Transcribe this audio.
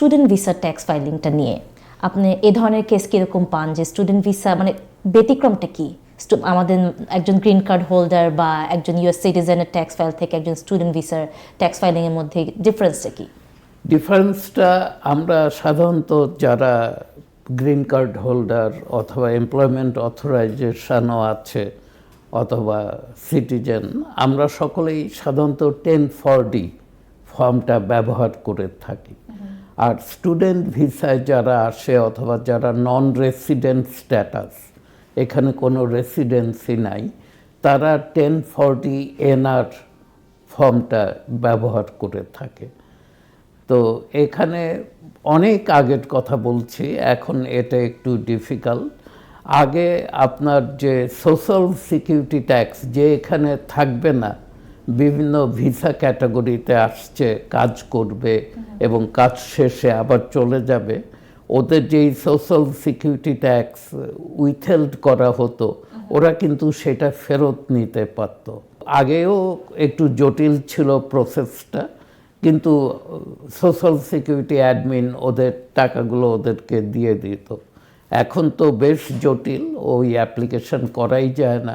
Student visa tax ফাইলিংটা নিয়ে আপনি এ ধরনের কেস কীরকম পান যে স্টুডেন্ট ভিসা মানে ব্যতিক্রমটা কি? আমাদের একজন গ্রিন কার্ড হোল্ডার বা একজন ইউএস সিটিজেনের ট্যাক্স ফাইল থেকে একজন স্টুডেন্ট ভিসার ট্যাক্স ফাইলিংয়ের মধ্যে ডিফারেন্সটা কি? ডিফারেন্সটা আমরা সাধারণত যারা গ্রিন কার্ড হোল্ডার অথবা এমপ্লয়মেন্ট অথরাইজেশনও আছে অথবা সিটিজেন, আমরা সকলেই সাধারণত 1040 ফর্মটা ব্যবহার করে থাকি। আর স্টুডেন্ট ভিসায় যারা আসে অথবা যারা নন রেসিডেন্ট স্ট্যাটাস, এখানে কোনো রেসিডেন্সি নাই, তারা 1040 এনআর ফর্মটা ব্যবহার করে থাকে। তো এখানে অনেক আগের কথা বলছি, এখন এটা একটু ডিফিকাল্ট। আগে আপনার যে সোশ্যাল সিকিউরিটি ট্যাক্স যে এখানে থাকবে না, বিভিন্ন ভিসা ক্যাটাগরিতে আসছে, কাজ করবে এবং কাজ শেষে আবার চলে যাবে, ওদের যেই সোশ্যাল সিকিউরিটি ট্যাক্স উইথহেল্ড করা হতো, ওরা কিন্তু সেটা ফেরত নিতে পারত। আগেও একটু জটিল ছিল প্রসেসটা, কিন্তু সোশ্যাল সিকিউরিটি অ্যাডমিন ওদের টাকাগুলো ওদেরকে দিয়ে দিত। এখন তো বেশ জটিল, ওই অ্যাপ্লিকেশন করাই যায় না।